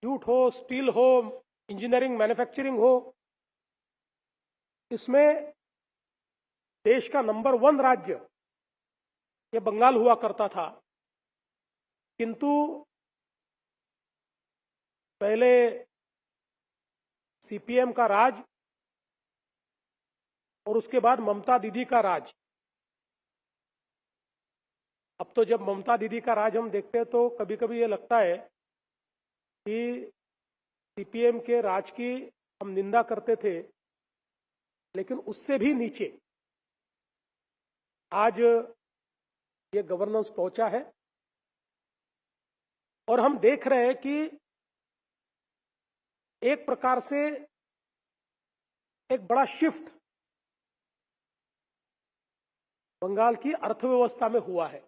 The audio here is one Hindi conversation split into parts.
जूट हो, स्टील हो, इंजीनियरिंग, मैन्युफैक्चरिंग हो, इसमें देश का नंबर 1 राज्य ये बंगाल हुआ करता था। किंतु पहले सीपीएम का राज और उसके बाद ममता दीदी का राज। अब तो जब ममता दीदी का राज हम देखते हैं तो कभी कभी ये लगता है कि सीपीएम के राज की हम निंदा करते थे, लेकिन उससे भी नीचे आज ये गवर्नेंस पहुंचा है। और हम देख रहे हैं कि एक प्रकार से एक बड़ा शिफ्ट बंगाल की अर्थव्यवस्था में हुआ है।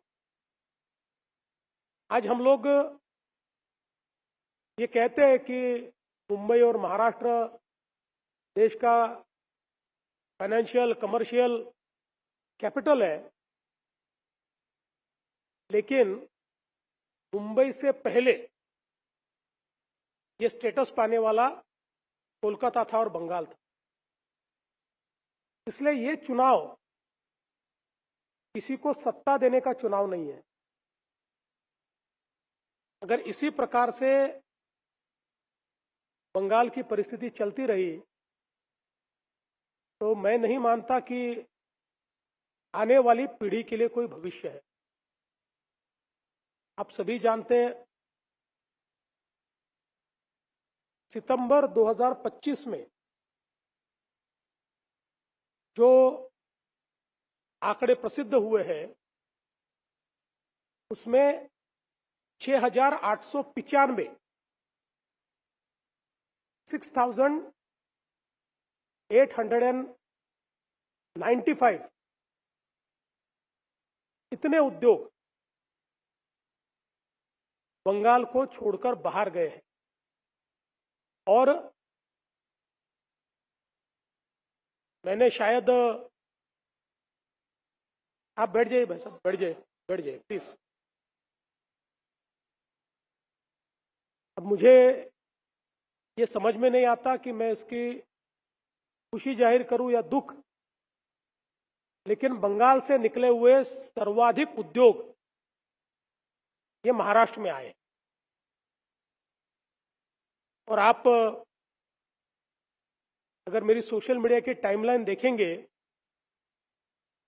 आज हम लोग ये कहते हैं कि मुंबई और महाराष्ट्र देश का फाइनेंशियल कमर्शियल कैपिटल है, लेकिन मुंबई से पहले ये स्टेटस पाने वाला कोलकाता था और बंगाल था। इसलिए ये चुनाव किसी को सत्ता देने का चुनाव नहीं है। अगर इसी प्रकार से बंगाल की परिस्थिति चलती रही तो मैं नहीं मानता कि आने वाली पीढ़ी के लिए कोई भविष्य है। आप सभी जानते हैं, सितंबर 2025 में जो आंकड़े प्रसिद्ध हुए हैं उसमें 6,895 6,895 इतने उद्योग बंगाल को छोड़कर बाहर गए हैं। और मैंने शायद, आप बैठ जाइए भाई साहब, बैठ जाइए प्लीज। अब मुझे ये समझ में नहीं आता कि मैं इसकी खुशी जाहिर करूं या दुख, लेकिन बंगाल से निकले हुए सर्वाधिक उद्योग ये महाराष्ट्र में आए। और आप अगर मेरी सोशल मीडिया की टाइमलाइन देखेंगे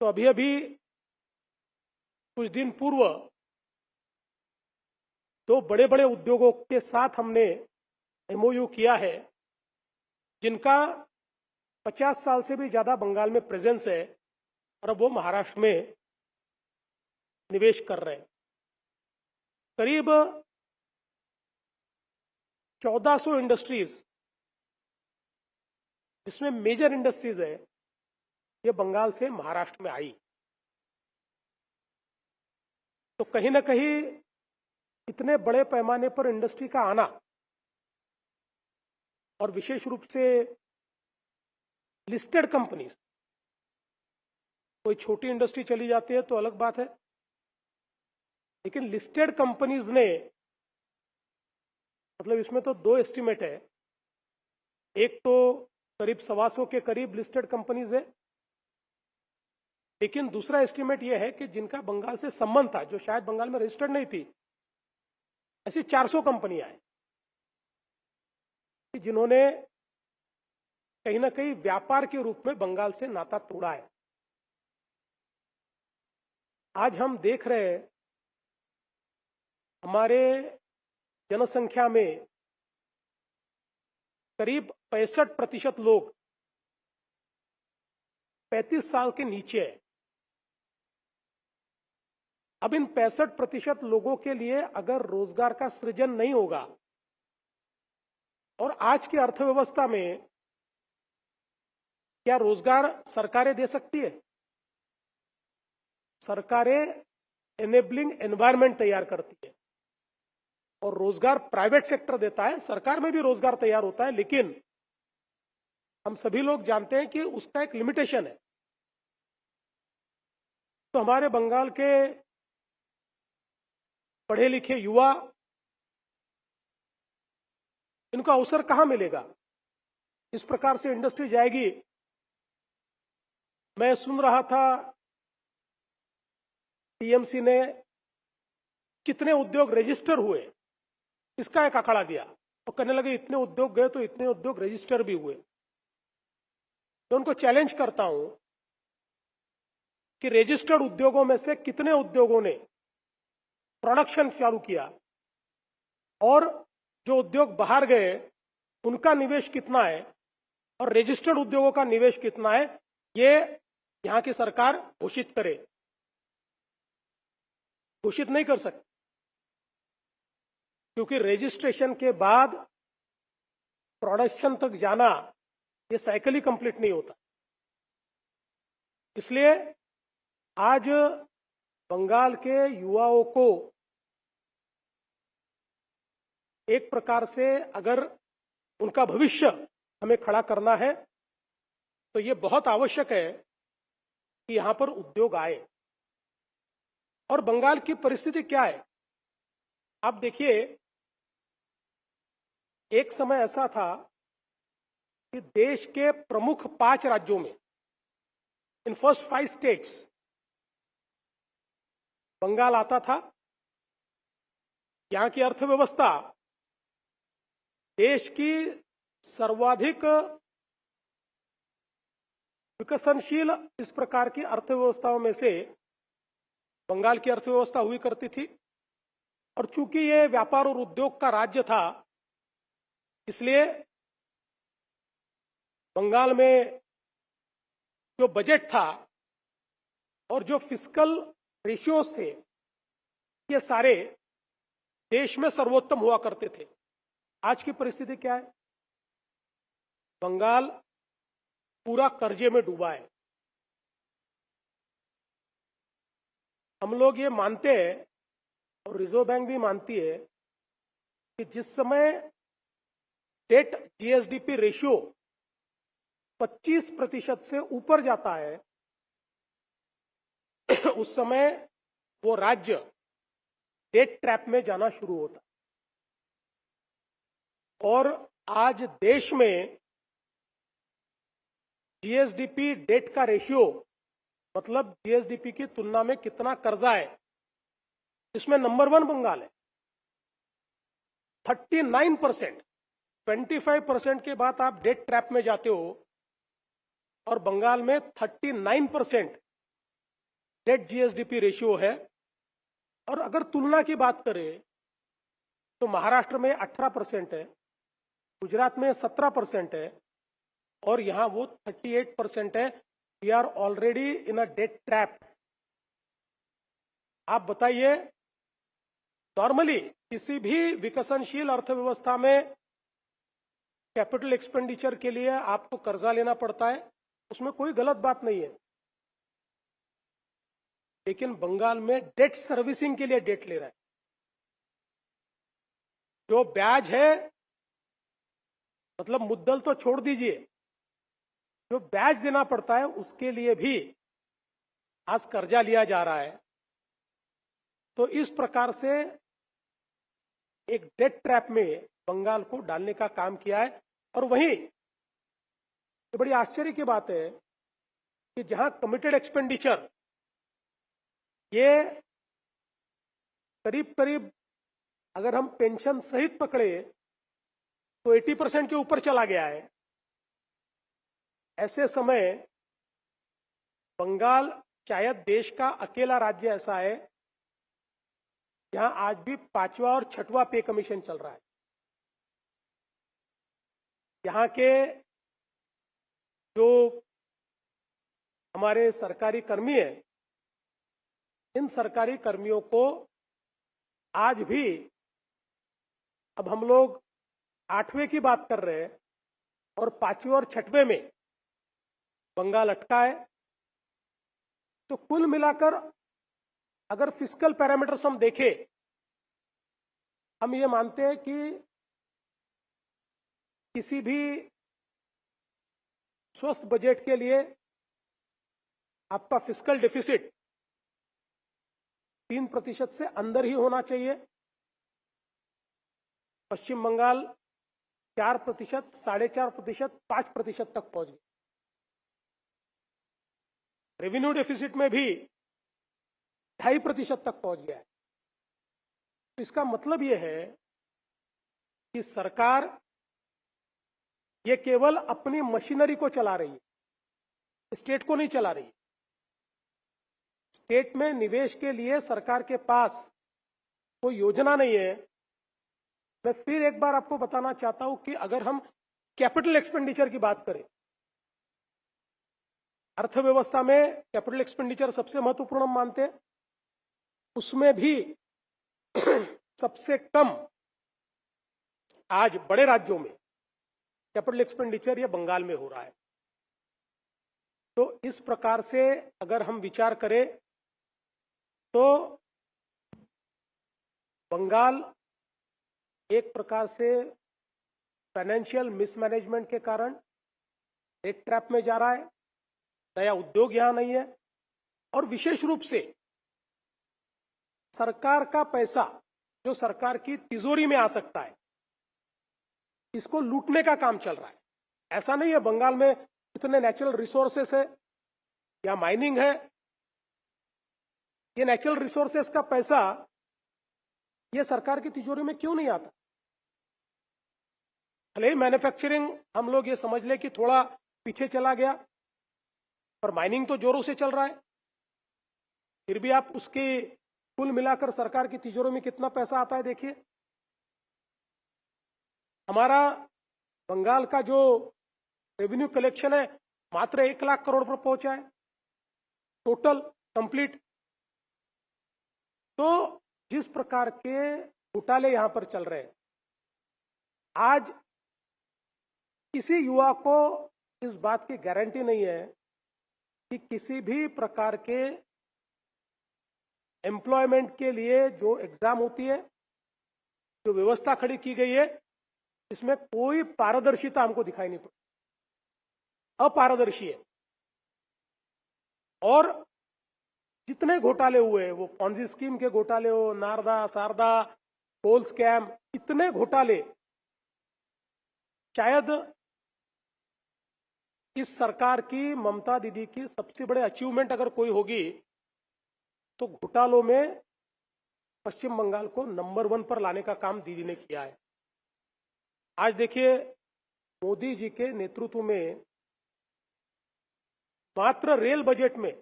तो अभी अभी कुछ दिन पूर्व 2 बड़े बड़े उद्योगों के साथ हमने एमओयू किया है, जिनका 50 साल से भी ज्यादा बंगाल में प्रेजेंस है, और अब वो महाराष्ट्र में निवेश कर रहे हैं। करीब 1400 इंडस्ट्रीज, जिसमें मेजर इंडस्ट्रीज है, ये बंगाल से महाराष्ट्र में आई। तो कहीं ना कहीं इतने बड़े पैमाने पर इंडस्ट्री का आना, और विशेष रूप से लिस्टेड कंपनीज, कोई छोटी इंडस्ट्री चली जाती है तो अलग बात है, लेकिन लिस्टेड कंपनीज ने, मतलब इसमें तो 2 एस्टीमेट है। एक तो करीब 125 के करीब लिस्टेड कंपनीज है, लेकिन दूसरा एस्टीमेट यह है कि जिनका बंगाल से संबंध था, जो शायद बंगाल में रजिस्टर्ड नहीं थी, ऐसी 400 कंपनियां हैं जिन्होंने कहीं ना कहीं व्यापार के रूप में बंगाल से नाता तोड़ा है। आज हम देख रहे हैं हमारे जनसंख्या में करीब 65% लोग 35 साल के नीचे है। अब इन 65% लोगों के लिए अगर रोजगार का सृजन नहीं होगा, और आज की अर्थव्यवस्था में क्या रोजगार सरकारें दे सकती है? सरकारें एनेबलिंग एनवायरनमेंट तैयार करती है और रोजगार प्राइवेट सेक्टर देता है। सरकार में भी रोजगार तैयार होता है, लेकिन हम सभी लोग जानते हैं कि उसका एक लिमिटेशन है। तो हमारे बंगाल के पढ़े लिखे युवा इनको अवसर कहां मिलेगा? इस प्रकार से इंडस्ट्री जाएगी। मैं सुन रहा था टीएमसी ने कितने उद्योग रजिस्टर हुए, इसका एक आंकड़ा दिया और कहने लगे इतने उद्योग गए तो इतने उद्योग रजिस्टर भी हुए। तो उनको चैलेंज करता हूं कि रजिस्टर्ड उद्योगों में से कितने उद्योगों ने प्रोडक्शन चालू किया और जो उद्योग बाहर गए उनका निवेश कितना है और रजिस्टर्ड उद्योगों का निवेश कितना है, ये यहां की सरकार घोषित करे। घोषित नहीं कर सकती क्योंकि रजिस्ट्रेशन के बाद प्रोडक्शन तक जाना ये साइकिल ही कंप्लीट नहीं होता। इसलिए आज बंगाल के युवाओं को एक प्रकार से अगर उनका भविष्य हमें खड़ा करना है तो ये बहुत आवश्यक है कि यहां पर उद्योग आए। और बंगाल की परिस्थिति क्या है आप देखिए, एक समय ऐसा था कि देश के प्रमुख 5 राज्यों में, इन फर्स्ट 5 स्टेट्स, बंगाल आता था। यहां की अर्थव्यवस्था देश की सर्वाधिक विकसनशील इस प्रकार की अर्थव्यवस्थाओं में से बंगाल की अर्थव्यवस्था हुई करती थी। और चूंकि ये व्यापार और उद्योग का राज्य था, इसलिए बंगाल में जो बजट था और जो फिस्कल रेशियोज थे, ये सारे देश में सर्वोत्तम हुआ करते थे। आज की परिस्थिति क्या है? बंगाल पूरा कर्जे में डूबा है। हम लोग ये मानते हैं और रिजर्व बैंक भी मानती है कि जिस समय डेट जीएसडीपी रेशियो 25% से ऊपर जाता है उस समय वो राज्य डेट ट्रैप में जाना शुरू होता है। और आज देश में जीएसडीपी डेट का रेशियो, मतलब जीएसडीपी की तुलना में कितना कर्जा है, इसमें नंबर 1 बंगाल है। 39%, 25% के बाद आप डेट ट्रैप में जाते हो और बंगाल में 39% डेट जीएसडीपी रेशियो है। और अगर तुलना की बात करें तो महाराष्ट्र में 18% है, गुजरात में 17% है और यहां वो 38% है। We are already in a debt trap. आप बताइए, नॉर्मली किसी भी विकसनशील अर्थव्यवस्था में कैपिटल एक्सपेंडिचर के लिए आपको कर्जा लेना पड़ता है, उसमें कोई गलत बात नहीं है। लेकिन बंगाल में डेट सर्विसिंग के लिए डेट ले रहा है। जो ब्याज है, मतलब मुद्दल तो छोड़ दीजिए, जो ब्याज देना पड़ता है उसके लिए भी आज कर्जा लिया जा रहा है। तो इस प्रकार से एक डेट ट्रैप में बंगाल को डालने का काम किया है। और वहीं ये बड़ी आश्चर्य की बात है कि जहां कमिटेड एक्सपेंडिचर ये करीब करीब, अगर हम पेंशन सहित पकड़े तो 80% के ऊपर चला गया है। ऐसे समय बंगाल शायद देश का अकेला राज्य ऐसा है जहां आज भी 5वां और 6वां पे कमीशन चल रहा है। यहाँ के जो हमारे सरकारी कर्मी हैं, इन सरकारी कर्मियों को आज भी, अब हम लोग 8वें की बात कर रहे हैं और 5वें और 6वें में बंगाल अटका है। तो कुल मिलाकर अगर फिस्कल पैरामीटर्स हम देखें, हम ये मानते हैं कि किसी भी स्वस्थ बजट के लिए आपका फिस्कल डेफिसिट 3% से अंदर ही होना चाहिए। पश्चिम बंगाल 4%, 4.5%, 5% तक पहुंच गई। रेवेन्यू डेफिसिट में भी 2.5% तक पहुंच गया है। तो इसका मतलब यह है कि सरकार ये केवल अपनी मशीनरी को चला रही है, स्टेट को नहीं चला रही। स्टेट में निवेश के लिए सरकार के पास कोई योजना नहीं है। मैं फिर एक बार आपको बताना चाहता हूं कि अगर हम कैपिटल एक्सपेंडिचर की बात करें, अर्थव्यवस्था में कैपिटल एक्सपेंडिचर सबसे महत्वपूर्ण हम मानते हैं, उसमें भी सबसे कम आज बड़े राज्यों में कैपिटल एक्सपेंडिचर ये बंगाल में हो रहा है। तो इस प्रकार से अगर हम विचार करें तो बंगाल एक प्रकार से फाइनेंशियल मिसमैनेजमेंट के कारण एक ट्रैप में जा रहा है। नया उद्योग यहां नहीं है और विशेष रूप से सरकार का पैसा जो सरकार की तिजोरी में आ सकता है, इसको लूटने का काम चल रहा है। ऐसा नहीं है बंगाल में इतने नेचुरल रिसोर्सेस है या माइनिंग है, ये नेचुरल रिसोर्सेस का पैसा ये सरकार की तिजोरी में क्यों नहीं आता? भले ही मैन्युफैक्चरिंग हम लोग ये समझ ले कि थोड़ा पीछे चला गया, पर माइनिंग तो जोरों से चल रहा है। फिर भी आप उसके कुल मिलाकर सरकार की तिजोरी में कितना पैसा आता है देखिए। हमारा बंगाल का जो रेवेन्यू कलेक्शन है मात्र 1 लाख करोड़ पर पहुंचा है टोटल कंप्लीट। तो जिस प्रकार के घोटाले यहां पर चल रहे हैं, आज किसी युवा को इस बात की गारंटी नहीं है कि किसी भी प्रकार के एम्प्लॉयमेंट के लिए जो एग्जाम होती है, जो व्यवस्था खड़ी की गई है, इसमें कोई पारदर्शिता हमको दिखाई नहीं पड़ती, अपारदर्शी है। और जितने घोटाले हुए, वो पॉन्जी स्कीम के घोटाले हो, नारदा, सारदा, कोल स्कैम, इतने घोटाले, शायद इस सरकार की, ममता दीदी की सबसे बड़े अचीवमेंट अगर कोई होगी तो घोटालों में पश्चिम बंगाल को नंबर 1 पर लाने का काम दीदी ने किया है। आज देखिए, मोदी जी के नेतृत्व में मात्र रेल बजट में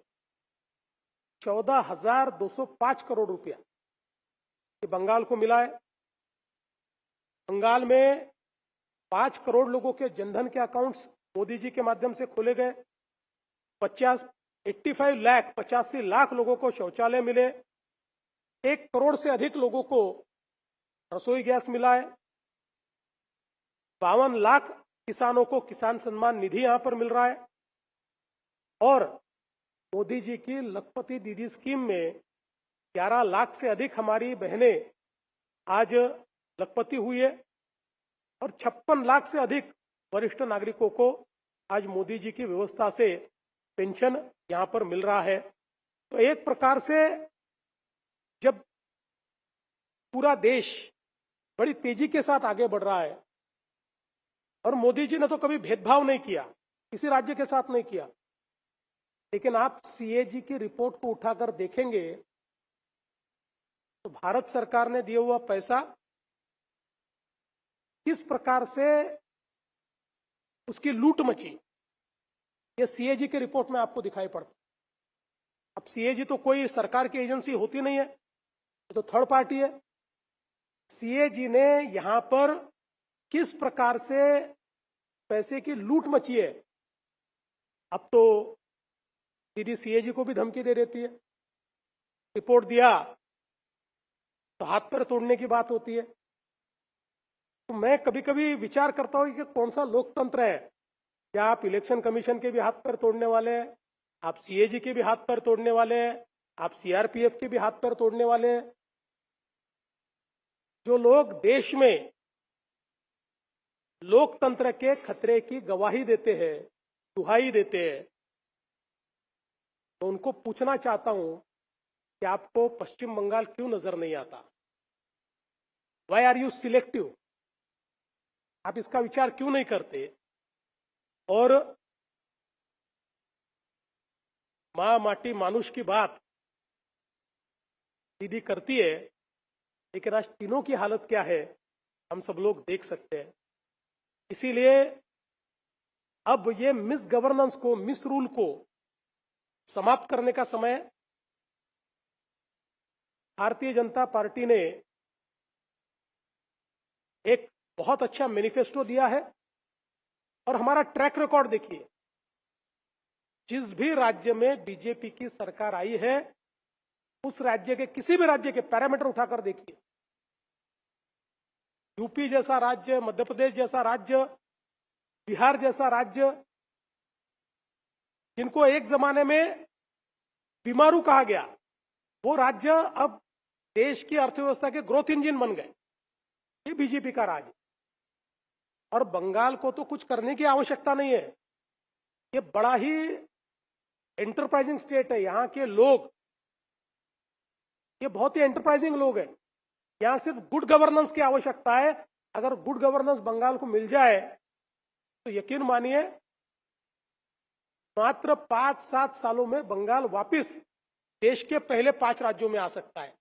14,205 करोड़ रुपया ये बंगाल को मिला है। बंगाल में 5 करोड़ लोगों के जनधन के अकाउंट्स मोदी जी के माध्यम से खोले गए। 85 लाख लोगों को शौचालय मिले। 1 करोड़ से अधिक लोगों को रसोई गैस मिला है। 52 लाख किसानों को किसान सम्मान निधि यहां पर मिल रहा है। और मोदी जी की लखपति दीदी स्कीम में 11 लाख से अधिक हमारी बहनें आज लखपति हुई है और 56 लाख से अधिक वरिष्ठ नागरिकों को आज मोदी जी की व्यवस्था से पेंशन यहां पर मिल रहा है। तो एक प्रकार से जब पूरा देश बड़ी तेजी के साथ आगे बढ़ रहा है, और मोदी जी ने तो कभी भेदभाव नहीं किया, किसी राज्य के साथ नहीं किया, लेकिन आप सीएजी की रिपोर्ट को उठाकर देखेंगे तो भारत सरकार ने दिया हुआ पैसा किस प्रकार से उसकी लूट मची, ये सीएजी की रिपोर्ट में आपको दिखाई पड़ता। अब सीएजी तो कोई सरकार की एजेंसी होती नहीं है, तो थर्ड पार्टी है। सीएजी ने यहां पर किस प्रकार से पैसे की लूट मची है, अब तो दीदी सीएजी को भी धमकी दे देती है। रिपोर्ट दिया तो हाथ पैर तोड़ने की बात होती है। तो मैं कभी कभी विचार करता हूं कि कौन सा लोकतंत्र है, क्या आप इलेक्शन कमीशन के भी हाथ पैर तोड़ने वाले हैं, आप सीएजी के भी हाथ पैर तोड़ने वाले हैं, आप सीआरपीएफ के भी हाथ पैर तोड़ने वाले हैं। जो लोग देश में लोकतंत्र के खतरे की गवाही देते हैं, दुहाई देते हैं, तो उनको पूछना चाहता हूं कि आपको पश्चिम बंगाल क्यों नजर नहीं आता? Why are you selective? आप इसका विचार क्यों नहीं करते? और माँ माटी मानुष की बात दीदी करती है, लेकिन आज तीनों की हालत क्या है हम सब लोग देख सकते हैं। इसीलिए अब ये मिस गवर्नेंस को, मिस रूल को समाप्त करने का समय भारतीय जनता पार्टी ने एक बहुत अच्छा मैनिफेस्टो दिया है। और हमारा ट्रैक रिकॉर्ड देखिए, जिस भी राज्य में बीजेपी की सरकार आई है, उस राज्य के, किसी भी राज्य के पैरामीटर उठाकर देखिए, यूपी जैसा राज्य, मध्य प्रदेश जैसा राज्य, बिहार जैसा राज्य, जिनको एक जमाने में बीमारू कहा गया, वो राज्य अब देश की अर्थव्यवस्था के ग्रोथ इंजन बन गए। ये बीजेपी का राज है। और बंगाल को तो कुछ करने की आवश्यकता नहीं है, ये बड़ा ही एंटरप्राइजिंग स्टेट है। यहाँ के लोग, ये बहुत ही एंटरप्राइजिंग लोग हैं। यहाँ सिर्फ गुड गवर्नेंस की आवश्यकता है। अगर गुड गवर्नेंस बंगाल को मिल जाए तो यकीन मानिए, मात्र 5-7 सालों में बंगाल वापस देश के पहले 5 राज्यों में आ सकता है।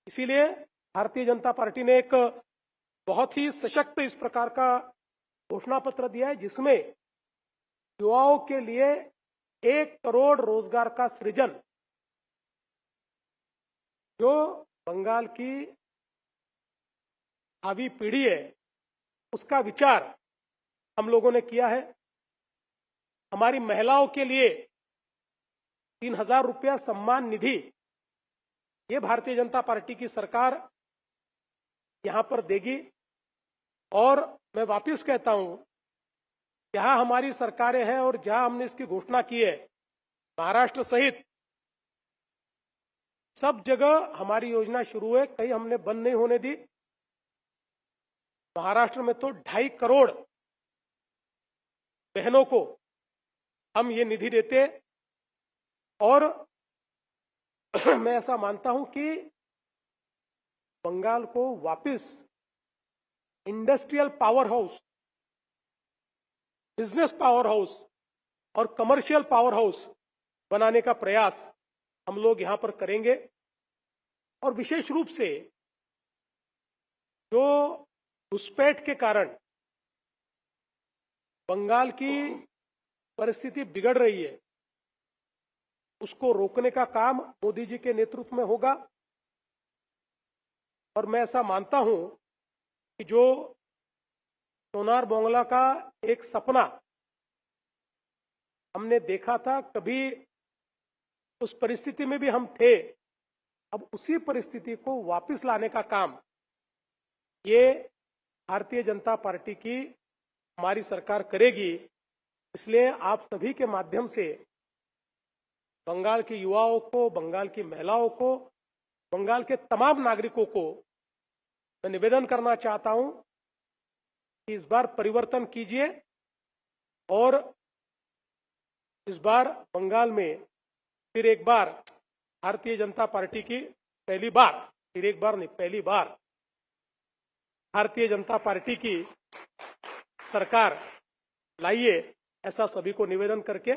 इसीलिए भारतीय जनता पार्टी ने एक बहुत ही सशक्त इस प्रकार का घोषणा पत्र दिया है, जिसमें युवाओं के लिए 1 करोड़ रोजगार का सृजन, जो बंगाल की भावी पीढ़ी है, उसका विचार हम लोगों ने किया है। हमारी महिलाओं के लिए 3000 रुपया सम्मान निधि, ये भारतीय जनता पार्टी की सरकार यहां पर देगी। और मैं वापस कहता हूं, जहां हमारी सरकारें हैं और जहां हमने इसकी घोषणा की है, महाराष्ट्र सहित सब जगह हमारी योजना शुरू है, कहीं हमने बंद नहीं होने दी। महाराष्ट्र में तो 2.5 करोड़ बहनों को हम ये निधि देते। और मैं ऐसा मानता हूं कि बंगाल को वापस industrial power house, business power house और कमर्शियल पावर हाउस बनाने का प्रयास हम लोग यहां पर करेंगे। और विशेष रूप से जो घुसपैठ के कारण बंगाल की परिस्थिति बिगड़ रही है, उसको रोकने का काम मोदी जी के नेतृत्व में होगा। और मैं ऐसा मानता हूं कि जो सोनार बांग्ला का एक सपना हमने देखा था, कभी उस परिस्थिति में भी हम थे, अब उसी परिस्थिति को वापस लाने का काम ये भारतीय जनता पार्टी की हमारी सरकार करेगी। इसलिए आप सभी के माध्यम से बंगाल के युवाओं को, बंगाल की महिलाओं को, बंगाल के तमाम नागरिकों को मैं निवेदन करना चाहता हूं कि इस बार परिवर्तन कीजिए और इस बार बंगाल में फिर एक बार भारतीय जनता पार्टी की पहली बार, फिर एक बार नहीं, पहली बार भारतीय जनता पार्टी की सरकार लाइए, ऐसा सभी को निवेदन करके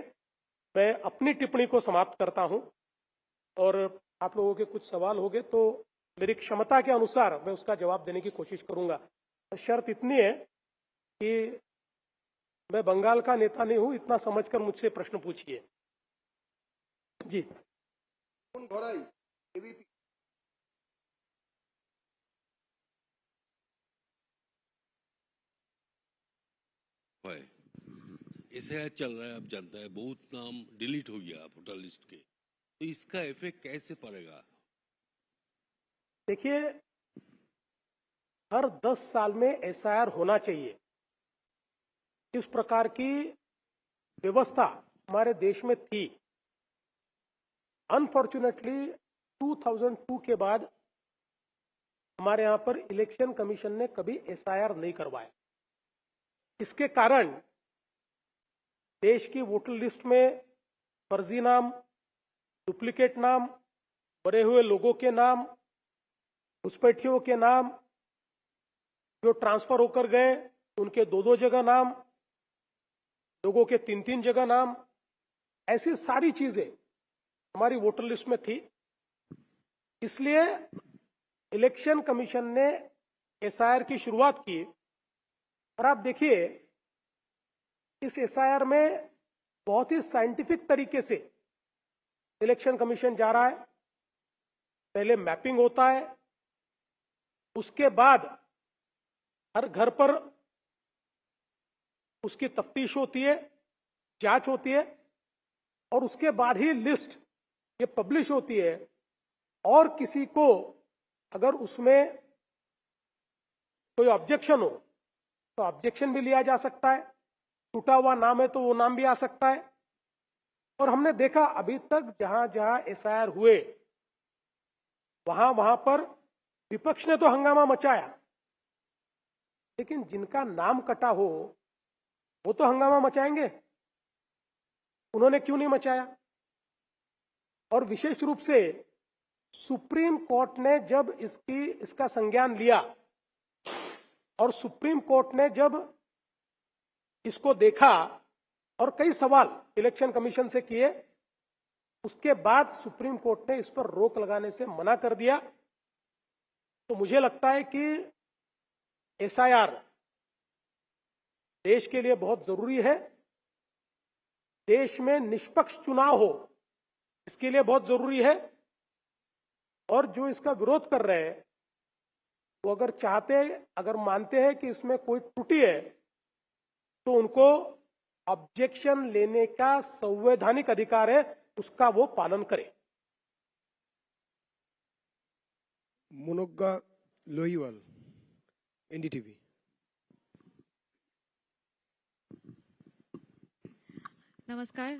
मैं अपनी टिप्पणी को समाप्त करता हूं। और आप लोगों के कुछ सवाल होंगे तो मेरी क्षमता के अनुसार मैं उसका जवाब देने की कोशिश करूंगा। शर्त इतनी है कि मैं बंगाल का नेता नहीं हूं, इतना समझकर मुझसे प्रश्न पूछिए। जी ऐसे चल रहा है, अब जानता है, बहुत नाम डिलीट हो गया वोटर लिस्ट के, तो इसका इफेक्ट कैसे पड़ेगा? देखिए, हर 10 साल में एसआईआर होना चाहिए। इस प्रकार की व्यवस्था हमारे देश में थी। अनफॉर्चुनेटली 2002 के बाद हमारे यहां पर इलेक्शन कमीशन ने कभी एसआईआर नहीं करवाया। इसके कारण देश की वोटर लिस्ट में फर्जी नाम, डुप्लीकेट नाम, मरे हुए लोगों के नाम, घुसपैठियों के नाम, जो ट्रांसफर होकर गए उनके 2-2 जगह नाम, लोगों के 3-3 जगह नाम, ऐसी सारी चीजें हमारी वोटर लिस्ट में थी। इसलिए इलेक्शन कमीशन ने एसआईआर की शुरुआत की और आप देखिए इस एसआईआर में बहुत ही साइंटिफिक तरीके से इलेक्शन कमीशन जा रहा है। पहले मैपिंग होता है, उसके बाद हर घर पर उसकी तफ्तीश होती है, जांच होती है और उसके बाद ही लिस्ट ये पब्लिश होती है। और किसी को अगर उसमें कोई ऑब्जेक्शन हो तो ऑब्जेक्शन भी लिया जा सकता है, छूटा हुआ नाम है तो वो नाम भी आ सकता है। और हमने देखा अभी तक जहां जहां एसआईआर हुए वहां पर विपक्ष ने तो हंगामा मचाया, लेकिन जिनका नाम कटा हो वो तो हंगामा मचाएंगे, उन्होंने क्यों नहीं मचाया? और विशेष रूप से सुप्रीम कोर्ट ने जब इसका संज्ञान लिया और सुप्रीम कोर्ट ने जब इसको देखा और कई सवाल इलेक्शन कमीशन से किए, उसके बाद सुप्रीम कोर्ट ने इस पर रोक लगाने से मना कर दिया। तो मुझे लगता है कि एसआईआर देश के लिए बहुत जरूरी है, देश में निष्पक्ष चुनाव हो इसके लिए बहुत जरूरी है। और जो इसका विरोध कर रहे हैं वो अगर मानते हैं कि इसमें कोई त्रुटि है तो उनको ऑब्जेक्शन लेने का संवैधानिक अधिकार है, उसका वो पालन करें। मुनग्गा लोहिवाल, एनडीटीवी। नमस्कार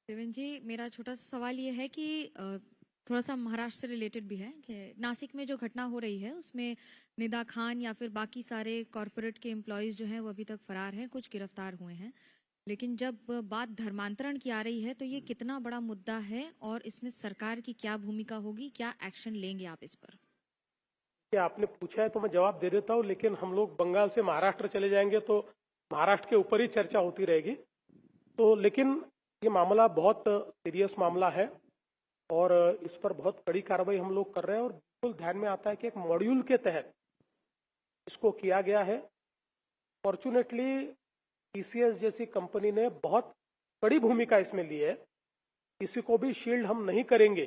देवेंद्र जी, मेरा छोटा सा सवाल ये है कि थोड़ा सा महाराष्ट्र से रिलेटेड भी है कि नासिक में जो घटना हो रही है उसमें निदा खान या फिर बाकी सारे कॉरपोरेट के एम्प्लॉयज जो हैं वो अभी तक फरार हैं, कुछ गिरफ्तार हुए हैं। लेकिन जब बात धर्मांतरण की आ रही है तो ये कितना बड़ा मुद्दा है और इसमें सरकार की क्या भूमिका होगी, क्या एक्शन लेंगे आप इस पर? क्या आपने पूछा है तो मैं जवाब दे देता हूं, लेकिन हम लोग बंगाल से महाराष्ट्र चले जाएंगे तो महाराष्ट्र के ऊपर ही चर्चा होती रहेगी। तो लेकिन ये मामला बहुत सीरियस मामला है और इस पर बहुत कड़ी कार्रवाई हम लोग कर रहे हैं और बिल्कुल ध्यान में आता है कि एक मॉड्यूल के तहत इसको किया गया है। फॉर्चुनेटली टीसीएस जैसी कंपनी ने बहुत बड़ी भूमिका इसमें ली है, किसी को भी शील्ड हम नहीं करेंगे,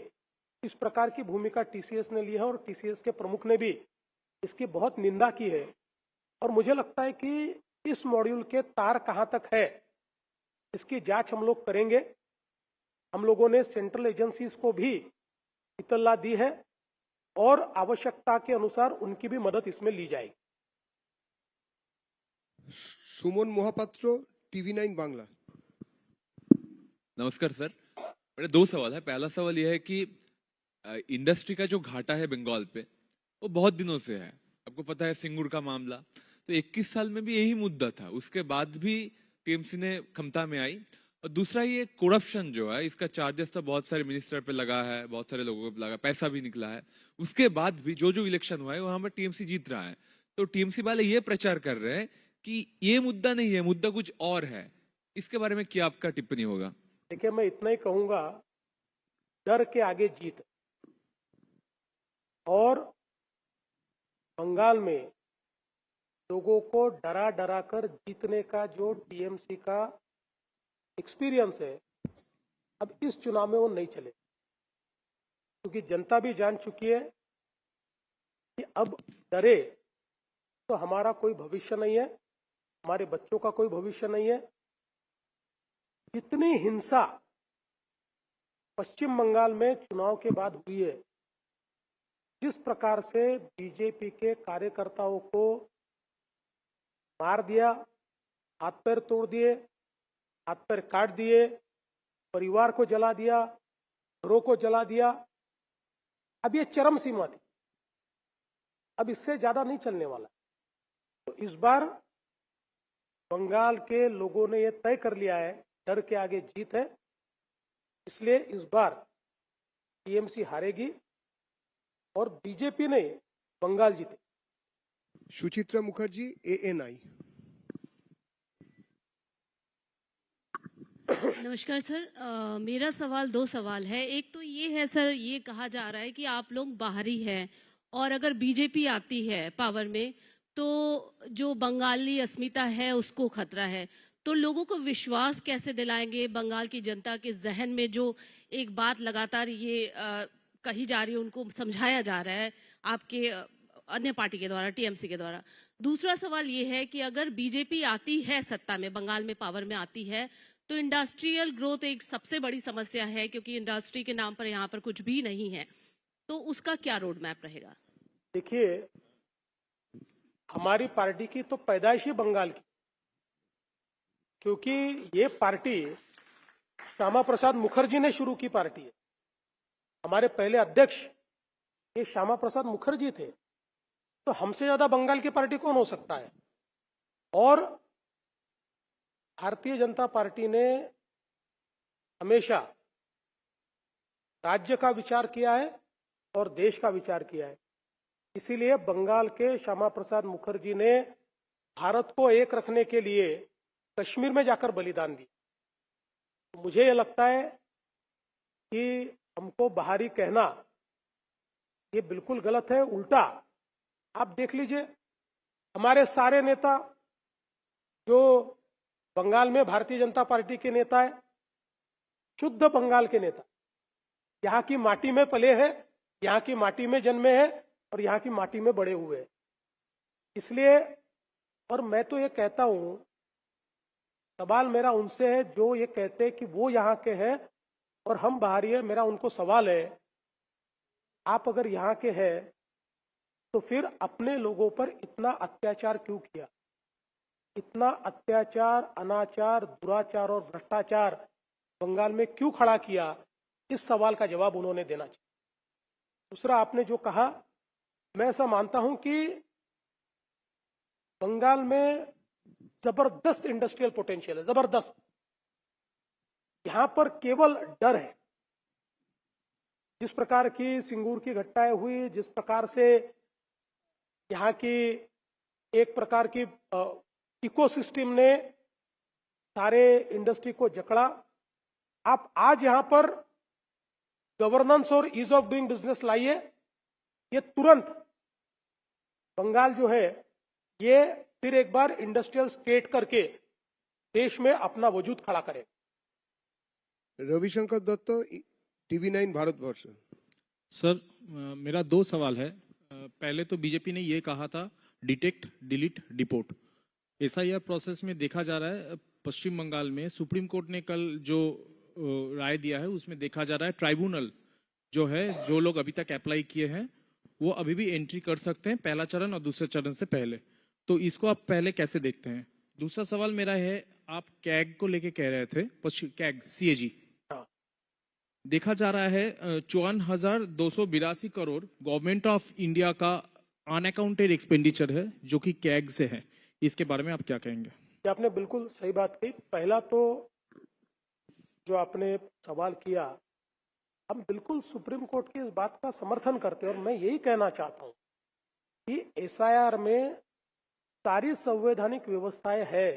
इस प्रकार की भूमिका टीसीएस ने ली है और टीसीएस के प्रमुख ने भी इसकी बहुत निंदा की है। और मुझे लगता है कि इस मॉड्यूल के तार कहां तक है इसकी जांच हम लोग करेंगे। हम लोगों ने सेंट्रल एजेंसीज को भी इत्तला दी है और आवश्यकता के अनुसार उनकी भी मदद इसमें ली जाएगी। सुमन मोहापात्र, टीवी9 बांग्ला। नमस्कार सर, मेरे दो सवाल है। पहला सवाल यह है कि इंडस्ट्री का जो घाटा है बंगाल पे वो बहुत दिनों से है। आपको पता है सिंगूर का मामला, तो 21 साल में भी यही मुद्दा था, उसके बाद भी टीएमसी ने क्षमता में आई। और दूसरा ये करप्शन जो है, इसका चार्जेस तो बहुत सारे मिनिस्टर पे लगा है, बहुत सारे लोगों पे लगा, पैसा भी निकला है। उसके बाद भी जो इलेक्शन हुआ है वहां पर टीएमसी जीत रहा है। तो टीएमसी वाले ये प्रचार कर रहे हैं कि ये मुद्दा नहीं है, मुद्दा कुछ और है। इसके बारे में क्या आपका टिप्पणी होगा? देखिए, मैं इतना ही कहूंगा, डर के आगे जीत। और बंगाल में लोगों को डरा डरा कर जीतने का जो टीएमसी का एक्सपीरियंस है, अब इस चुनाव में वो नहीं चले, क्योंकि जनता भी जान चुकी है कि अब डरे तो हमारा कोई भविष्य नहीं है, हमारे बच्चों का कोई भविष्य नहीं है। जितनी हिंसा पश्चिम बंगाल में चुनाव के बाद हुई है, जिस प्रकार से बीजेपी के कार्यकर्ताओं को मार दिया, हाथ पैर तोड़ दिए, हाथ पैर काट दिए, परिवार को जला दिया, घरों को जला दिया, अब ये चरम सीमा थी, अब इससे ज्यादा नहीं चलने वाला। तो इस बार बंगाल के लोगों ने यह तय कर लिया है, डर के आगे जीत है, इसलिए इस बार टीएमसी हारेगी और बीजेपी ने बंगाल जीते। सुचित्रा मुखर्जी ANI। नमस्कार सर। मेरा सवाल दो सवाल है। एक तो ये है सर, ये कहा जा रहा है कि आप लोग बाहरी हैं और अगर बीजेपी आती है पावर में तो जो बंगाली अस्मिता है उसको खतरा है। तो लोगों को विश्वास कैसे दिलाएंगे? बंगाल की जनता के जहन में जो एक बात लगातार ये कही जा रही है, उनको समझाया जा रहा है आपके अन्य पार्टी के द्वारा, टीएमसी के द्वारा। दूसरा सवाल ये है कि अगर बीजेपी आती है सत्ता में, बंगाल में पावर में आती है, तो इंडस्ट्रियल ग्रोथ एक सबसे बड़ी समस्या है, क्योंकि इंडस्ट्री के नाम पर यहाँ पर कुछ भी नहीं है। तो उसका क्या रोड मैप रहेगा? देखिए, हमारी पार्टी की तो पैदाइश ही बंगाल की, क्योंकि ये पार्टी श्यामा प्रसाद मुखर्जी ने शुरू की पार्टी है। हमारे पहले अध्यक्ष ये श्यामा प्रसाद मुखर्जी थे। तो हमसे ज्यादा बंगाल की पार्टी कौन हो सकता है? और भारतीय जनता पार्टी ने हमेशा राज्य का विचार किया है और देश का विचार किया है। इसीलिए बंगाल के श्यामा प्रसाद मुखर्जी ने भारत को एक रखने के लिए कश्मीर में जाकर बलिदान दिया। मुझे ये लगता है कि हमको बाहरी कहना ये बिल्कुल गलत है। उल्टा आप देख लीजिए, हमारे सारे नेता जो बंगाल में भारतीय जनता पार्टी के नेता है, शुद्ध बंगाल के नेता, यहाँ की माटी में पले हैं, यहाँ की माटी में जन्मे हैं और यहाँ की माटी में बड़े हुए हैं। इसलिए, और मैं तो ये कहता हूं, सवाल मेरा उनसे है जो ये कहते हैं कि वो यहाँ के हैं और हम बाहरी है। मेरा उनको सवाल है, आप अगर यहाँ के हैं तो फिर अपने लोगों पर इतना अत्याचार क्यों किया? इतना अत्याचार, अनाचार, दुराचार और भ्रष्टाचार बंगाल में क्यों खड़ा किया? इस सवाल का जवाब उन्होंने देना चाहिए। दूसरा, आपने जो कहा, मैं ऐसा मानता हूं कि बंगाल में जबरदस्त इंडस्ट्रियल पोटेंशियल है, जबरदस्त। यहां पर केवल डर है। जिस प्रकार की सिंगूर की घटनाएं हुई, जिस प्रकार से यहाँ की एक प्रकार की इकोसिस्टम ने सारे इंडस्ट्री को जकड़ा, आप आज यहां पर गवर्नेंस और ईज ऑफ डूइंग बिजनेस लाइए, ये तुरंत बंगाल जो है ये फिर एक बार इंडस्ट्रियल स्टेट करके देश में अपना वजूद खड़ा करे। रविशंकर दत्त TV9 भारतवर्ष। सर, मेरा दो सवाल है। पहले तो बीजेपी ने ये कहा था detect, delete, deport. SIR process में देखा जा रहा है पश्चिम बंगाल में सुप्रीम कोर्ट ने कल जो राय दिया है उसमें देखा जा रहा है ट्राइब्यूनल जो है, जो लोग अभी तक अप्लाई किए हैं वो अभी भी एंट्री कर सकते हैं, पहला चरण और दूसरे चरण से पहले। तो इसको आप पहले कैसे देखते हैं? दूसरा सवाल मेरा है, आप कैग को लेके कह रहे थे, कैग CAG देखा जा रहा है 54,282 करोड़ गवर्नमेंट ऑफ इंडिया का अनअकाउंटेड एक्सपेंडिचर है जो कि कैग से है। इसके बारे में आप क्या कहेंगे? आपने बिल्कुल सही बात कही। पहला तो जो आपने सवाल किया, हम बिल्कुल सुप्रीम कोर्ट की इस बात का समर्थन करते हैं और मैं यही कहना चाहता हूं कि SIR में सारी संवैधानिक व्यवस्थाएं है।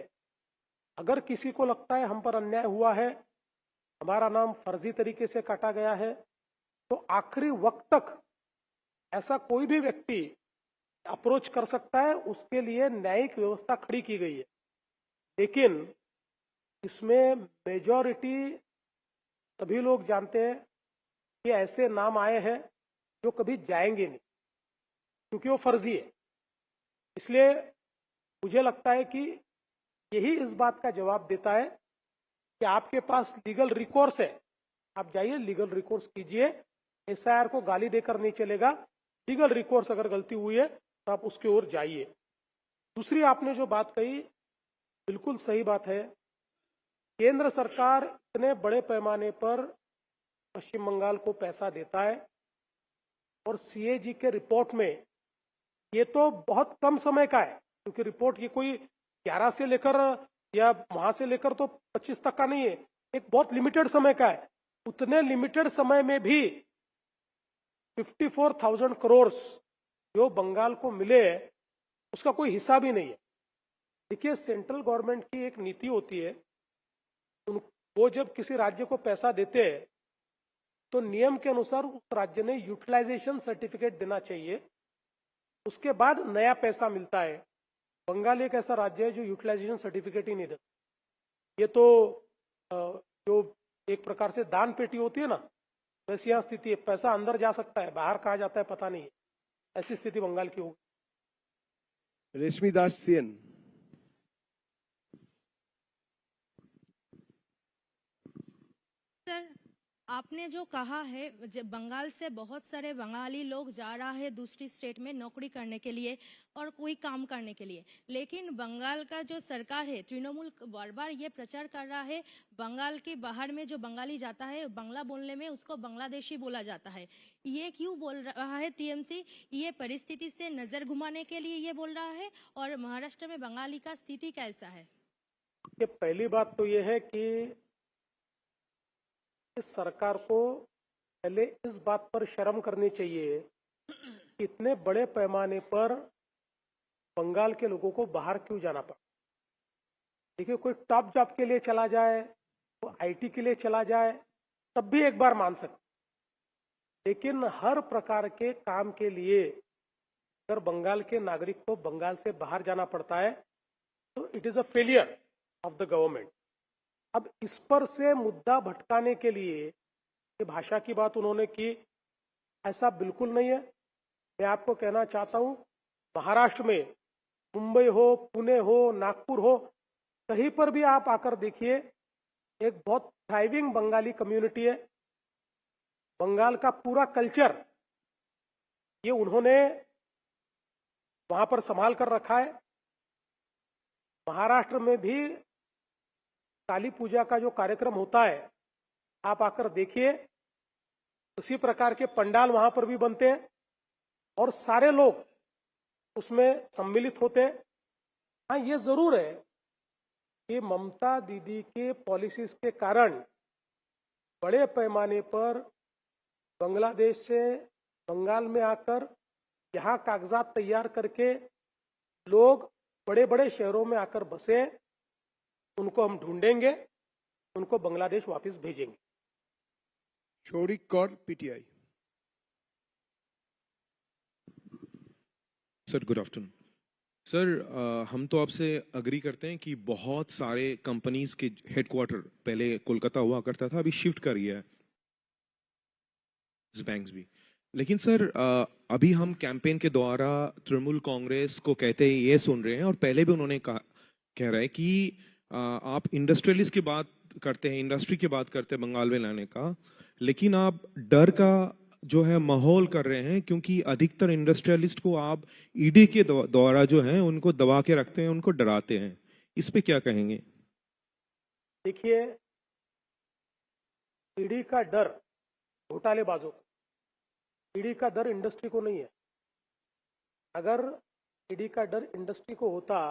अगर किसी को लगता है हम पर अन्याय हुआ है, हमारा नाम फर्जी तरीके से काटा गया है, तो आखिरी वक्त तक ऐसा कोई भी व्यक्ति अप्रोच कर सकता है। उसके लिए न्यायिक व्यवस्था खड़ी की गई है। लेकिन इसमें मेजॉरिटी सभी लोग जानते हैं कि ऐसे नाम आए हैं जो कभी जाएंगे नहीं, क्योंकि वो फर्जी है। इसलिए मुझे लगता है कि यही इस बात का जवाब देता है कि आपके पास लीगल रिकोर्स है, आप जाइए लीगल रिकोर्स कीजिए। SIR को गाली देकर नहीं चलेगा। लीगल रिकोर्स अगर गलती हुई है तो आप उसकी ओर जाइए। दूसरी आपने जो बात कही बिल्कुल सही बात है। केंद्र सरकार इतने बड़े पैमाने पर पश्चिम बंगाल को पैसा देता है और CAG के रिपोर्ट में ये तो बहुत कम समय का है, क्योंकि रिपोर्ट की कोई 11 से लेकर या वहां से लेकर तो 25 तक का नहीं है, एक बहुत लिमिटेड समय का है। उतने लिमिटेड समय में भी 54,000 करोड़ जो बंगाल को मिले, उसका कोई हिसाब ही नहीं है। देखिए, सेंट्रल गवर्नमेंट की एक नीति होती है, वो जब किसी राज्य को पैसा देते हैं तो नियम के अनुसार उस राज्य ने यूटिलाइजेशन सर्टिफिकेट देना चाहिए, उसके बाद नया पैसा मिलता है। बंगाल एक ऐसा राज्य है जो यूटिलाइजेशन सर्टिफिकेट ही नहीं देता। ये तो जो एक प्रकार से दान पेटी होती है ना, वैसी यहाँ स्थिति है। पैसा अंदर जा सकता है, बाहर कहाँ जाता है पता नहीं है। ऐसी स्थिति बंगाल की होगी। रेशमी दास सीएन। सर, आपने जो कहा है बंगाल से बहुत सारे बंगाली लोग जा रहा है दूसरी स्टेट में नौकरी करने के लिए और कोई काम करने के लिए, लेकिन बंगाल का जो सरकार है तृणमूल बार बार ये प्रचार कर रहा है बंगाल के बाहर में जो बंगाली जाता है बांग्ला बोलने में उसको बांग्लादेशी बोला जाता है। ये क्यों बोल रहा है टीएमसी? ये परिस्थिति से नजर घुमाने के लिए ये बोल रहा है? और महाराष्ट्र में बंगाली का स्थिति कैसा है? ये पहली बात तो ये है कि इस सरकार को पहले इस बात पर शर्म करनी चाहिए कि इतने बड़े पैमाने पर बंगाल के लोगों को बाहर क्यों जाना पड़ा। देखिए, कोई टॉप जॉब के लिए चला जाए, वो आईटी के लिए चला जाए, तब भी एक बार मान सकते, लेकिन हर प्रकार के काम के लिए अगर बंगाल के नागरिक को बंगाल से बाहर जाना पड़ता है तो it is a failure of the government. अब इस पर से मुद्दा भटकाने के लिए ये भाषा की बात उन्होंने की, ऐसा बिल्कुल नहीं है। मैं आपको कहना चाहता हूँ, महाराष्ट्र में मुंबई हो, पुणे हो, नागपुर हो, कहीं पर भी आप आकर देखिए, एक बहुत थ्राइविंग बंगाली कम्युनिटी है। बंगाल का पूरा कल्चर ये उन्होंने वहां पर संभाल कर रखा है। महाराष्ट्र में भी काली पूजा का जो कार्यक्रम होता है, आप आकर देखिए, उसी प्रकार के पंडाल वहां पर भी बनते हैं और सारे लोग उसमें सम्मिलित होते हैं। हाँ, ये जरूर है कि ममता दीदी के पॉलिसीज के कारण बड़े पैमाने पर बांग्लादेश से बंगाल में आकर यहाँ कागजात तैयार करके लोग बड़े बड़े शहरों में आकर बसे। उनको हम ढूंढेंगे, उनको बांग्लादेश वापस भेजेंगे। Shaurik Kaur, PTI. Sir good afternoon. Sir हम तो आपसे अग्री करते हैं कि बहुत सारे कंपनीज के हेडक्वार्टर पहले कोलकाता हुआ करता था, अभी शिफ्ट कर गया है, बैंक्स भी। लेकिन सर अभी हम कैंपेन के द्वारा तृणमूल कांग्रेस को कहते ये सुन रहे हैं, और पहले भी उन्होंने कह रहा है कि आप इंडस्ट्रियलिस्ट की बात करते हैं, इंडस्ट्री की बात करते हैं बंगाल में लाने का, लेकिन आप डर का जो है माहौल कर रहे हैं, क्योंकि अधिकतर इंडस्ट्रियलिस्ट को आप ईडी के द्वारा जो है उनको दबा के रखते हैं, उनको डराते हैं। इस पे क्या कहेंगे? देखिए, ईडी का डर घोटालेबाजों को, ईडी का डर इंडस्ट्री को नहीं है। अगर ईडी का डर इंडस्ट्री को होता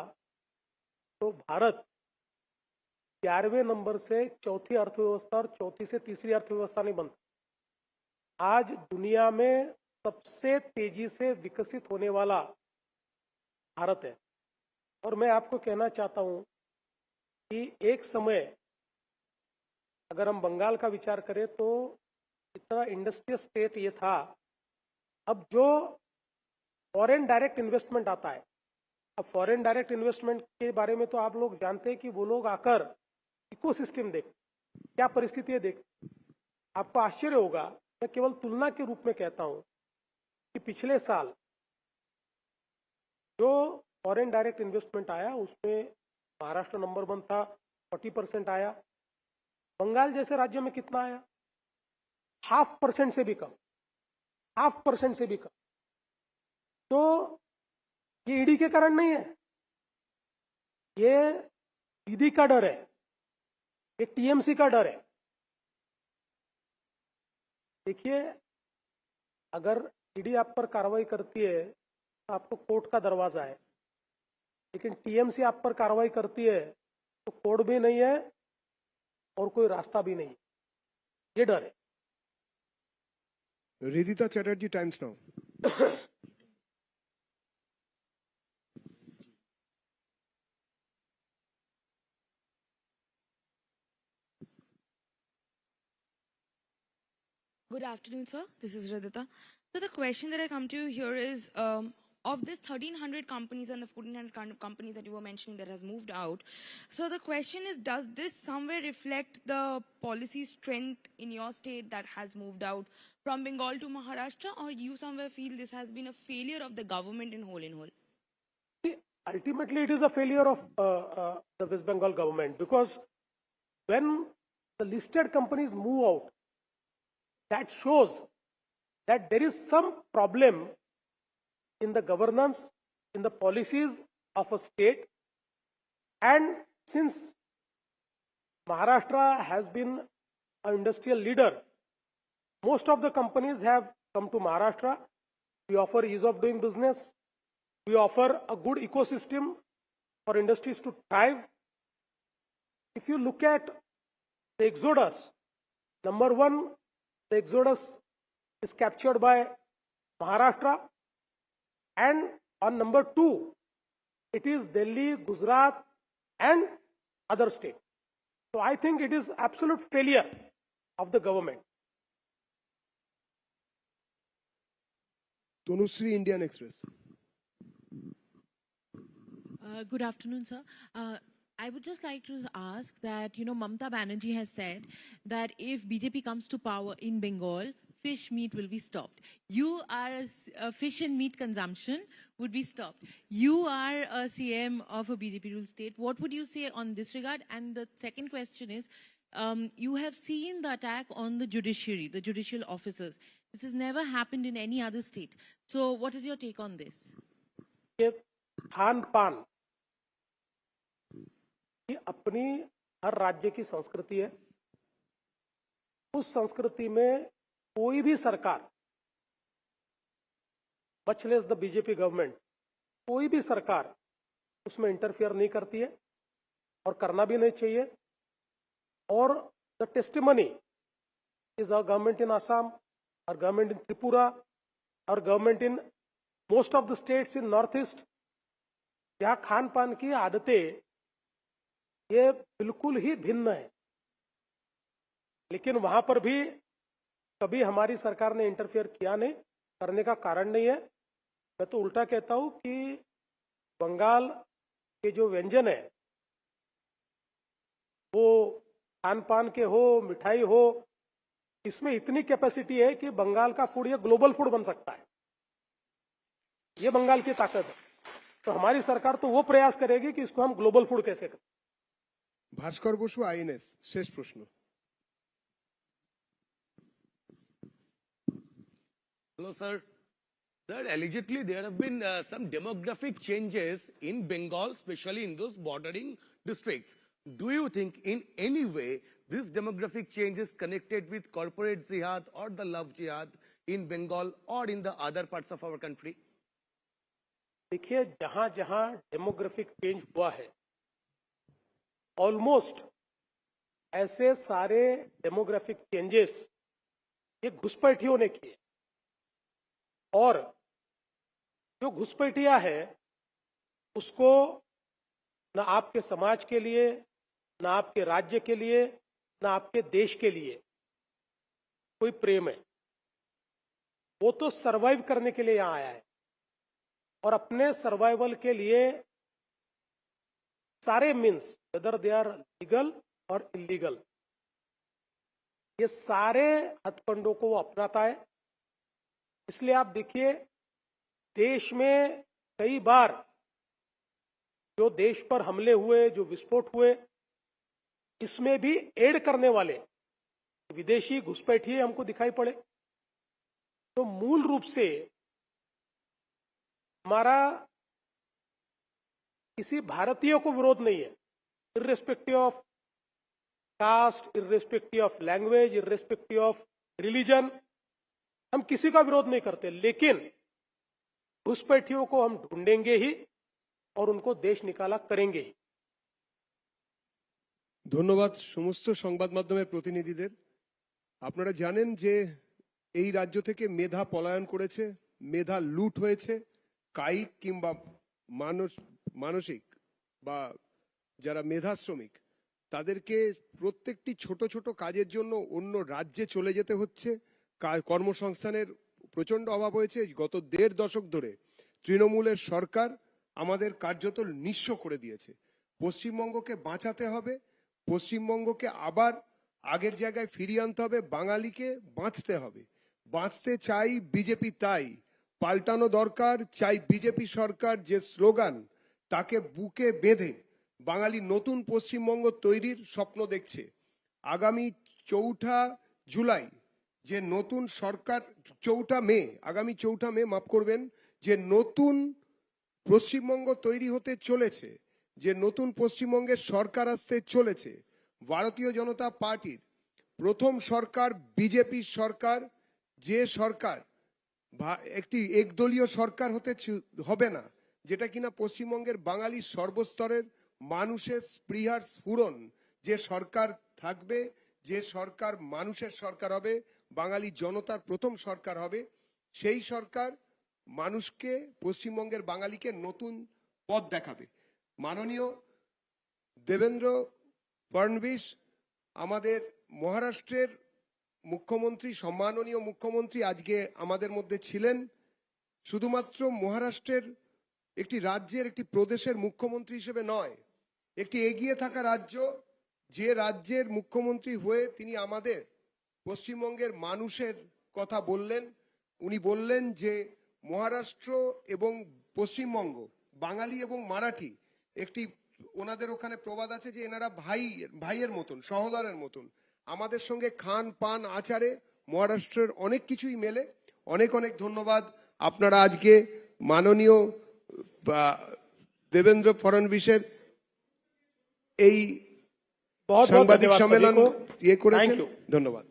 तो भारत 11वें नंबर से चौथी अर्थव्यवस्था और चौथी से तीसरी अर्थव्यवस्था नहीं बनता। आज दुनिया में सबसे तेजी से विकसित होने वाला भारत है। और मैं आपको कहना चाहता हूं कि एक समय अगर हम बंगाल का विचार करें तो इतना इंडस्ट्रियल स्टेट ये था। अब जो फॉरेन डायरेक्ट इन्वेस्टमेंट आता है, अब फॉरेन डायरेक्ट इन्वेस्टमेंट के बारे में तो आप लोग जानते हैं कि वो लोग आकर इकोसिस्टम देख, क्या परिस्थिति है देख, आपको आश्चर्य होगा। मैं केवल तुलना के रूप में कहता हूं कि पिछले साल जो फॉरेन डायरेक्ट इन्वेस्टमेंट आया उसमें महाराष्ट्र नंबर 1 था, 40% आया। बंगाल जैसे राज्य में कितना आया? 0.5% से भी कम, 0.5% से भी कम। तो ये ईडी के कारण नहीं है, ये दीदी का डर है, ये टीएमसी का डर है। देखिए, अगर ईडी आप पर कार्रवाई करती है तो आपको कोर्ट का दरवाजा है, लेकिन टीएमसी आप पर कार्रवाई करती है तो कोर्ट भी नहीं है और कोई रास्ता भी नहीं है। ये डर है। Ridita Chatterjee, Times Now. Good afternoon, sir. This is Radhita. So the question that I come to you here is, of this 1,300 companies and the 1,400 kind of companies that you were mentioning that has moved out. So the question is, does this somewhere reflect the policy strength in your state that has moved out from Bengal to Maharashtra, or you somewhere feel this has been a failure of the government in whole? Ultimately, it is a failure of the West Bengal government, because when the listed companies move out, that shows that there is some problem in the governance, in the policies of a state. And since Maharashtra has been an industrial leader, most of the companies have come to Maharashtra. We offer ease of doing business. We offer a good ecosystem for industries to thrive. If you look at the exodus, number one, the exodus is captured by Maharashtra, and on number two, it is Delhi, Gujarat, and other states. So I think it is absolute failure of the government. Tanushree, Indian Express. Good afternoon, sir. I would just like to ask that, Mamata Banerjee has said that if BJP comes to power in Bengal, fish meat will be stopped. You are a fish and meat consumption would be stopped. You are a CM of a BJP ruled state. What would you say on this regard? And the second question is, you have seen the attack on the judiciary, the judicial officers. This has never happened in any other state. So what is your take on this? Khan पान ये अपनी हर राज्य की संस्कृति है. उस संस्कृति में कोई भी सरकार, much less the BJP government, कोई भी सरकार उसमें इंटरफियर नहीं करती है और करना भी नहीं चाहिए. और the testimony is our government in Assam, our government in Tripura, our government in most of the states in North East, जहाँ खान पान की आदतें ये बिल्कुल ही भिन्न है. लेकिन वहां पर भी कभी हमारी सरकार ने इंटरफियर किया नहीं, करने का कारण नहीं है. मैं तो उल्टा कहता हूं कि बंगाल के जो व्यंजन है वो खान पान के हो, मिठाई हो, इसमें इतनी कैपेसिटी है कि बंगाल का फूड ये ग्लोबल फूड बन सकता है. ये बंगाल की ताकत है. तो हमारी सरकार तो वो प्रयास करेगी कि इसको हम ग्लोबल फूड कैसे करें. भास्कर बसु, आईएनएस, शेष प्रश्न. Hello, sir. Sir, allegedly there have been some demographic changes in Bengal, especially in those bordering districts. Do you think in any way this demographic change is connected with corporate jihad or the love jihad in Bengal or in the other parts of our country? देखिए, जहां जहां डेमोग्राफिक चेंज हुआ है, ऑलमोस्ट ऐसे सारे डेमोग्राफिक चेंजेस ये घुसपैठियों ने किए. और जो घुसपैठिया है उसको न आपके समाज के लिए, न आपके राज्य के लिए, न आपके देश के लिए कोई प्रेम है. वो तो सरवाइव करने के लिए यहां आया है और अपने सर्वाइवल के लिए सारे means, whether they are legal और इलीगल, ये सारे हथकंडों को वो अपनाता है. इसलिए आप देखिए, देश में कई बार जो देश पर हमले हुए, जो विस्फोट हुए, इसमें भी एड करने वाले विदेशी घुसपैठिए हमको दिखाई पड़े. तो मूल रूप से हमारा किसी भारतीय को विरोध नहीं है, irrespective of caste, irrespective of language, irrespective of religion, हम किसी का विरोध नहीं करते. लेकिन घुसपैठियों को हम ढूंढेंगे ही और उनको देश निकाला करेंगे ही. ধন্যবাদ সমস্ত সংবাদ মাধ্যমের প্রতিনিধিদের. আপনারা জানেন যে এই রাজ্য থেকে মেধা পলায়ন করেছে, মেধা লুট হয়েছে, কায়িক কিংবা মানসিক বা যারা মেধা শ্রমিক তাদেরকে প্রত্যেকটি ছোট ছোট কাজের জন্য অন্য রাজ্যে চলে যেতে হচ্ছে. কর্মসংস্থানের প্রচন্ড অভাব হয়েছে। গত 1.5 দশক ধরে তৃণমূলের সরকার আমাদের কার্যত নিঃস্ব করে দিয়েছে। পশ্চিমবঙ্গকে বাঁচাতে হবে, পশ্চিমবঙ্গকে আবার আগের জায়গায় ফিরিয়ে আনতে হবে, বাঙালিকে বাঁচতে হবে। বাঁচতে চাই বিজেপি, তাই পাল্টানো দরকার। চাই বিজেপি সরকার যে স্লোগান, তাকে বুকে বেঁধে বাঙালি নতুন পশ্চিমবঙ্গ তৈরির স্বপ্ন দেখছে। আগামী 4 জুলাই যে নতুন সরকার, 4 মে, আগামী 4 মে মাফ করবেন, যে নতুন পশ্চিমবঙ্গ তৈরি হতে চলেছে, যে নতুন পশ্চিমবঙ্গের সরকার আসতে চলেছে, ভারতীয় জনতা পার্টির প্রথম সরকার, বিজেপির সরকার, যে সরকার একটি একদলীয় সরকার হবে না, যেটা কিনা পশ্চিমবঙ্গের বাঙালির সর্বস্তরের মানুষের স্পৃহার স্ফুরণ যে সরকার থাকবে, যে সরকার মানুষের সরকার হবে, বাঙালি জনতার প্রথম সরকার হবে, সেই সরকার মানুষকে, পশ্চিমবঙ্গের বাঙালিকে নতুন পথ দেখাবে। মাননীয় দেবেন্দ্র ফডনবিস আমাদের মহারাষ্ট্রের মুখ্যমন্ত্রী, সম্মাননীয় মুখ্যমন্ত্রী আজকে আমাদের মধ্যে ছিলেন। শুধুমাত্র মহারাষ্ট্রের একটি রাজ্যের, একটি প্রদেশের মুখ্যমন্ত্রী হিসেবে নয়, একটি এগিয়ে থাকা রাজ্য, যে রাজ্যের মুখ্যমন্ত্রী হয়ে তিনি আমাদের পশ্চিমবঙ্গের মানুষের কথা বললেন। উনি বললেন যে মহারাষ্ট্র এবং পশ্চিমবঙ্গ, বাঙালি এবং মারাঠি, একটি ওনাদের ওখানে প্রবাদ আছে যে এনারা ভাইয়ের মতন, সহোদরের মতন। আমাদের সঙ্গে খান পান আচারে মহারাষ্ট্রের অনেক কিছুই মেলে। অনেক অনেক ধন্যবাদ। আপনারা আজকে মাননীয় দেবেন্দ্র ফডনবিসের এই সাংবাদিক সম্মেলন করেছেন। ধন্যবাদ।